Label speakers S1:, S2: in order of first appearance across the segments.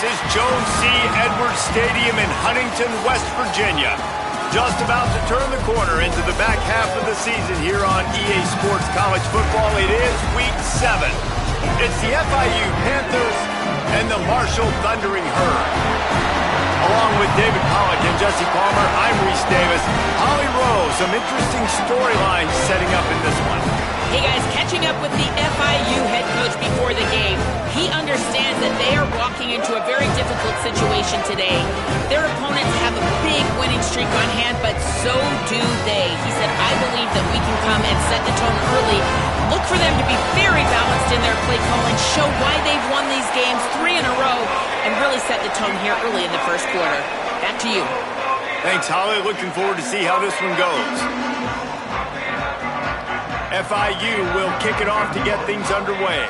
S1: is Jones C. Edwards Stadium in Huntington, West Virginia. Just about to turn the corner into the back half of the season here on EA Sports College Football. It is Week 7. It's the FIU Panthers and the Marshall Thundering Herd. Along with David Pollack and Jesse Palmer, I'm Reese Davis. Holly Rowe, some interesting storylines setting up in this one.
S2: Hey guys, catching up with the FIU head coach before the game. He understands that they are walking into a very difficult situation today. Their opponents have a big winning streak on hand, but so do they. He said, I believe that we can come and set the tone early. Look for them to be very balanced in their play calling, show why they've won these games 3 in a row, and really set the tone here early in the first quarter. Back to you.
S1: Thanks, Holly. Looking forward to see how this one goes. FIU will kick it off to get things underway.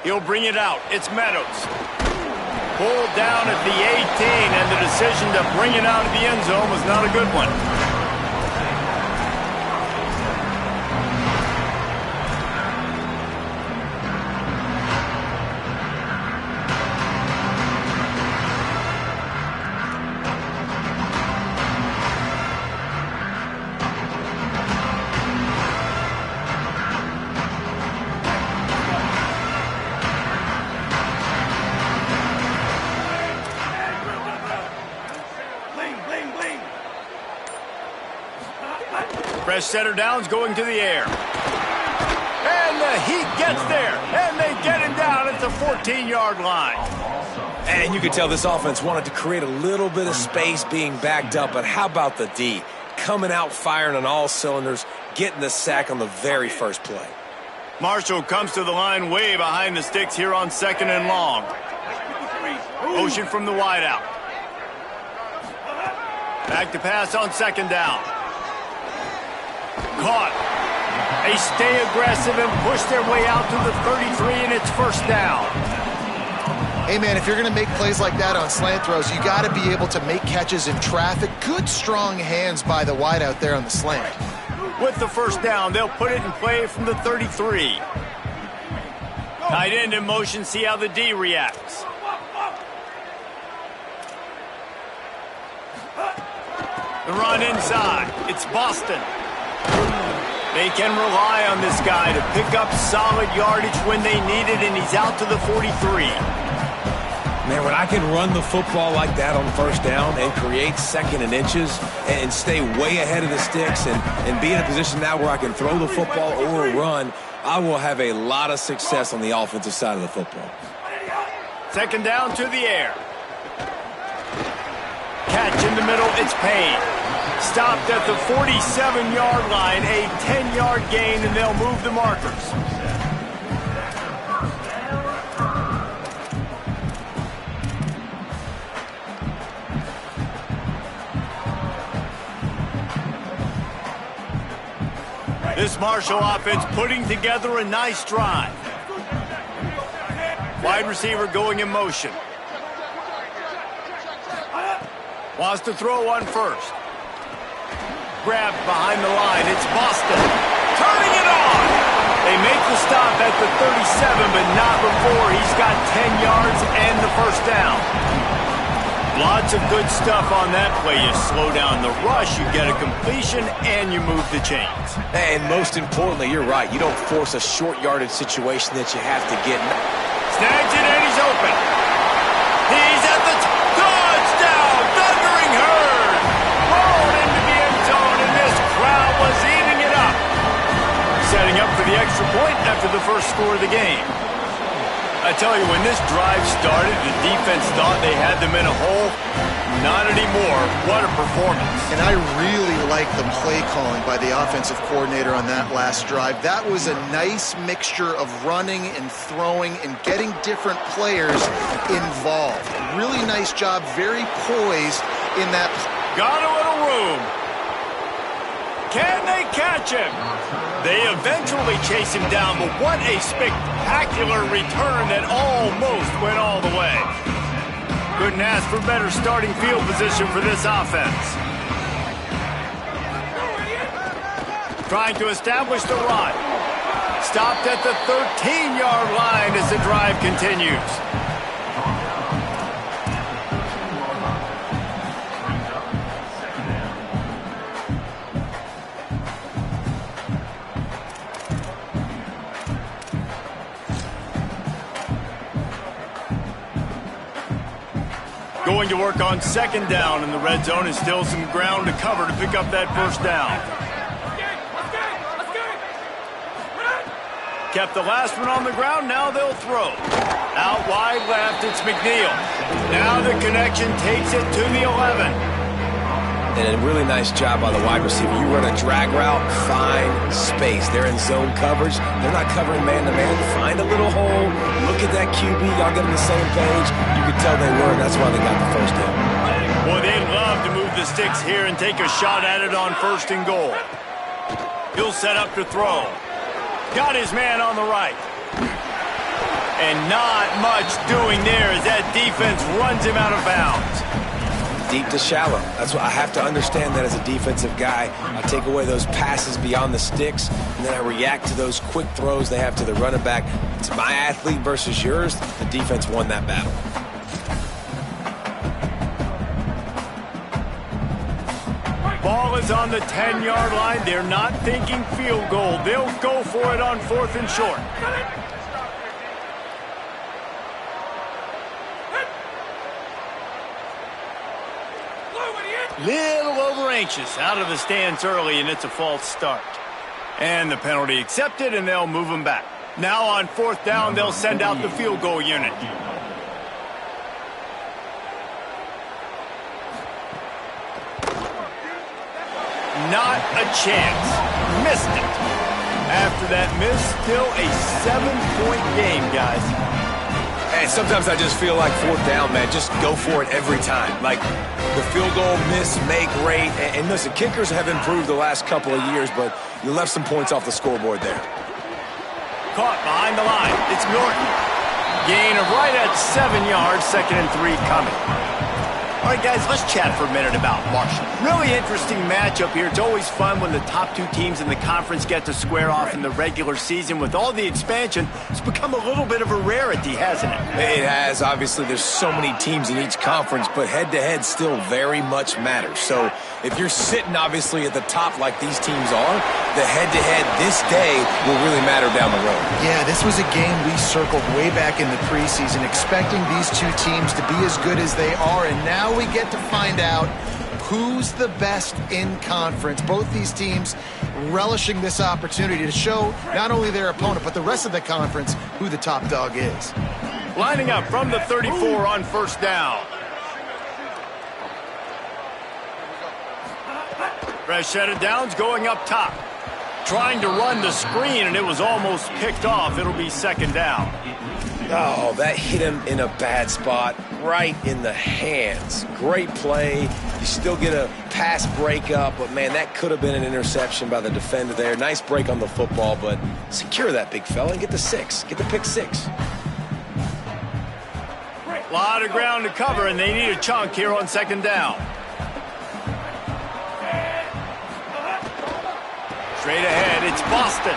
S1: He'll bring it out. It's Meadows. Pulled down at the 18, and the decision to bring it out of the end zone was not a good one. Fresh center downs going to the air. And the Heat gets there. And they get him down at the 14-yard line.
S3: And you could tell this offense wanted to create a little bit of space being backed up. But how about the D? Coming out firing on all cylinders, getting the sack on the very first play.
S1: Marshall comes to the line way behind the sticks here on 2nd and long. Motion from the wideout. Back to pass on 2nd down. Caught. They stay aggressive and push their way out to the 33, and it's 1st down.
S4: Hey, man, if you're going to make plays like that on slant throws, you got to be able to make catches in traffic. Good, strong hands by the wideout there on the slant.
S1: With the 1st down, they'll put it in play from the 33. Tight end in motion, see how the D reacts. The run inside. It's Boston. They can rely on this guy to pick up solid yardage when they need it, and he's out to the 43.
S3: Man, when I can run the football like that on 1st down and create 2nd and inches and stay way ahead of the sticks and be in a position now where I can throw the football or run, I will have a lot of success on the offensive side of the football.
S1: 2nd down to the air. Catch in the middle, it's Payne. Stopped at the 47-yard line, a 10-yard gain, and they'll move the markers. This Marshall offense putting together a nice drive. Wide receiver going in motion. Wants to throw on 1st. Grabbed behind the line. It's Boston. Turning it on. They make the stop at the 37, but not before he's got 10 yards and the 1st down. Lots of good stuff on that play. You slow down the rush, you get a completion, and you move the chains.
S3: And most importantly, you're right. You don't force a short yardage situation that you have to get.
S1: Snags it, and he's open. He's at the touchdown. Thundering Herd. Rolled into the end zone, and this crowd was eating it up. Setting up for the extra point after the first score of the game. I tell you, when this drive started, the defense thought they had them in a hole. Not anymore. What a performance.
S4: And I really like the play calling by the offensive coordinator on that last drive. That was a nice mixture of running and throwing and getting different players involved. Really nice job, very poised in that.
S1: Got a little room. Can they catch him? They eventually chase him down, but what a spectacular return that almost went all the way. Couldn't ask for better starting field position for this offense. Trying to establish the run. stopped at the 13-yard line as the drive continues. Going to work on second down in the red zone, and still some ground to cover to pick up that first down. Kept the last one on the ground, now they'll throw. Out wide left, it's McNeil. Now the connection takes it to the 11.
S3: And a really nice job by the wide receiver. You run a drag route, find space. They're in zone coverage. They're not covering man-to-man. Find a little hole. Look at that QB. Y'all get on the same page. You could tell they were, and that's why they got the first down.
S1: Well, they'd love to move the sticks here and take a shot at it on 1st and goal. He'll set up to throw. Got his man on the right. And not much doing there as that defense runs him out of bounds.
S3: Deep to shallow. That's what I have to understand that as a defensive guy. I take away those passes beyond the sticks, and then I react to those quick throws they have to the running back. It's my athlete versus yours. The defense won that battle.
S1: Ball is on the 10-yard line. They're not thinking field goal. They'll go for it on 4th and short. Little over anxious, out of the stance early, and it's a false start. And the penalty accepted, and they'll move him back. Now on 4th down, they'll send out the field goal unit. Not a chance. Missed it. After that miss, still a 7-point game, guys.
S3: And sometimes I just feel like 4th down, man. Just go for it every time. Like the field goal, miss, make, rate. And listen, kickers have improved the last couple of years, but you left some points off the scoreboard there.
S1: Caught behind the line. It's Norton. Gain of right at 7 yards, 2nd and 3 coming. All right, guys, let's chat for a minute about Marshall. Really interesting matchup here. It's always fun when the top 2 teams in the conference get to square off in the regular season. With all the expansion, it's become a little bit of a rarity, hasn't it?
S3: It has. Obviously, there's so many teams in each conference, but head-to-head still very much matters. So if you're sitting, obviously, at the top like these teams are, the head-to-head this day will really matter down the road.
S4: Yeah, this was a game we circled way back in the preseason, expecting these 2 teams to be as good as they are, and now we get to find out who's the best in conference. Both these teams relishing this opportunity to show not only their opponent, but the rest of the conference who the top dog is.
S1: Lining up from the 34 on 1st down. Fresh set of downs going up top. Trying to run the screen, and it was almost picked off. It'll be 2nd down.
S3: Oh, that hit him in a bad spot, right in the hands. Great play. You still get a pass breakup, but, man, that could have been an interception by the defender there. Nice break on the football, but secure that big fella and get the 6. Get the pick 6.
S1: A lot of ground to cover, and they need a chunk here on 2nd down. Straight ahead, it's Boston.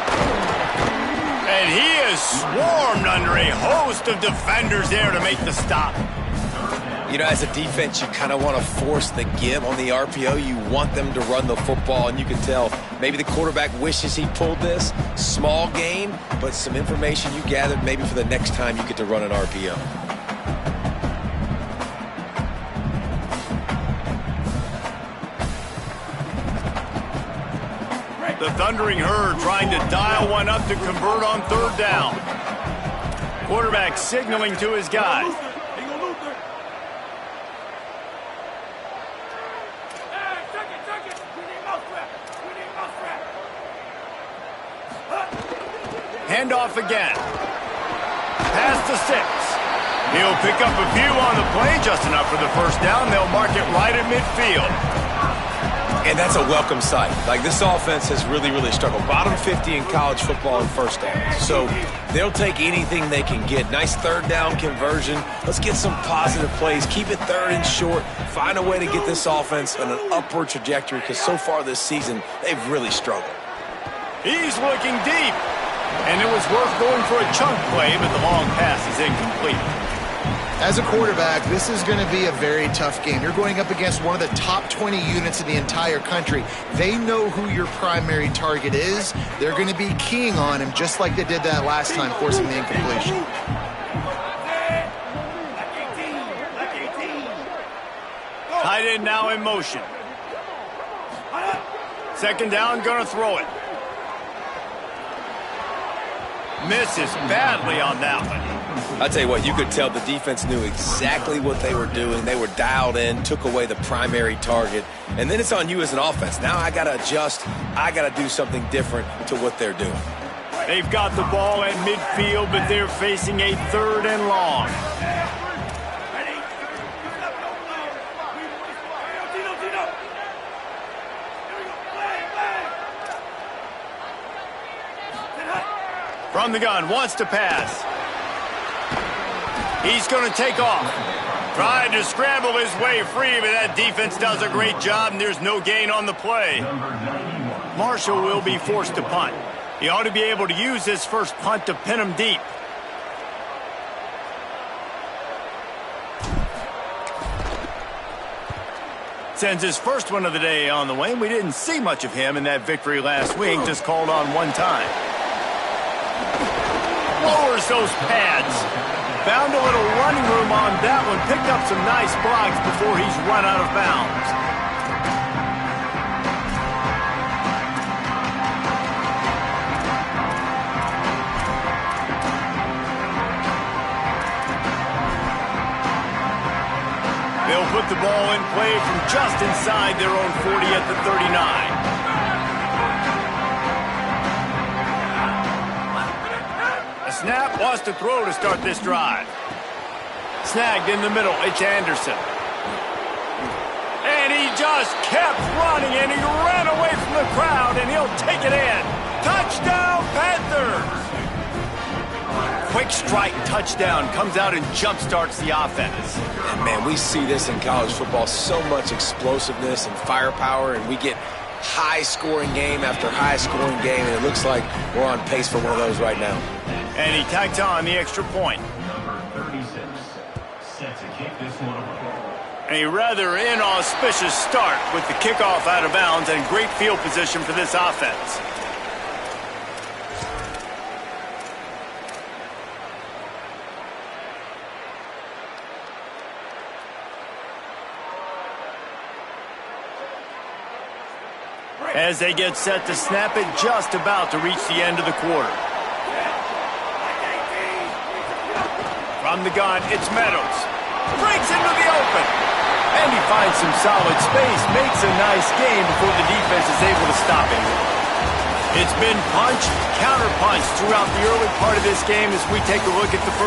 S1: And he is swarmed under a host of defenders there to make the stop.
S3: You know, as a defense, you kind of want to force the give on the RPO. You want them to run the football, and you can tell maybe the quarterback wishes he pulled this. Small gain, but some information you gathered maybe for the next time you get to run an RPO.
S1: The Thundering Herd trying to dial one up to convert on 3rd down. Quarterback signaling to his guys. Handoff again. Pass to 6. He'll pick up a few on the play, just enough for the first down. They'll mark it right at midfield.
S3: And that's a welcome sight. Like, this offense has really, really struggled. Bottom 50 in college football in first downs. So they'll take anything they can get. Nice 3rd down conversion. Let's get some positive plays. Keep it 3rd and short. Find a way to get this offense on an upward trajectory, because so far this season, they've really struggled.
S1: He's looking deep. And it was worth going for a chunk play, but the long pass is incomplete.
S4: As a quarterback, this is going to be a very tough game. You're going up against one of the top 20 units in the entire country. They know who your primary target is. They're going to be keying on him just like they did that last time, forcing the incompletion.
S1: Tight end now in motion. Second down, going to throw it. Misses badly on that one.
S3: I'll tell you what, you could tell the defense knew exactly what they were doing. They were dialed in, took away the primary target, and then it's on you as an offense. Now I got to adjust. I got to do something different to what they're doing.
S1: They've got the ball at midfield, but they're facing a 3rd and long. From the gun, wants to pass. He's going to take off. Trying to scramble his way free, but that defense does a great job, and there's no gain on the play. Marshall will be forced to punt. He ought to be able to use his first punt to pin him deep. Sends his first one of the day on the way. We didn't see much of him in that victory last week, just called on one time. Lowers those pads. Found a little running room on that one. Picked up some nice blocks before he's run out of bounds. They'll put the ball in play from just inside their own 40 at the 39. Snap, wants to throw to start this drive. Snagged in the middle, it's Anderson. And he just kept running, and he ran away from the crowd, and he'll take it in. Touchdown, Panthers! Quick strike touchdown, comes out and jump-starts the offense.
S3: And, man, we see this in college football, so much explosiveness and firepower, and we get high-scoring game after high-scoring game, and it looks like we're on pace for one of those right now.
S1: And he tacked on the extra point.
S5: Number 36, set to kick this one away.
S1: A rather inauspicious start with the kickoff out of bounds and great field position for this offense. As they get set to snap it, just about to reach the end of the quarter. From the gun, it's Meadows. Breaks into the open. And he finds some solid space, makes a nice game before the defense is able to stop him. It's been punch, counter punch throughout the early part of this game as we take a look at the first.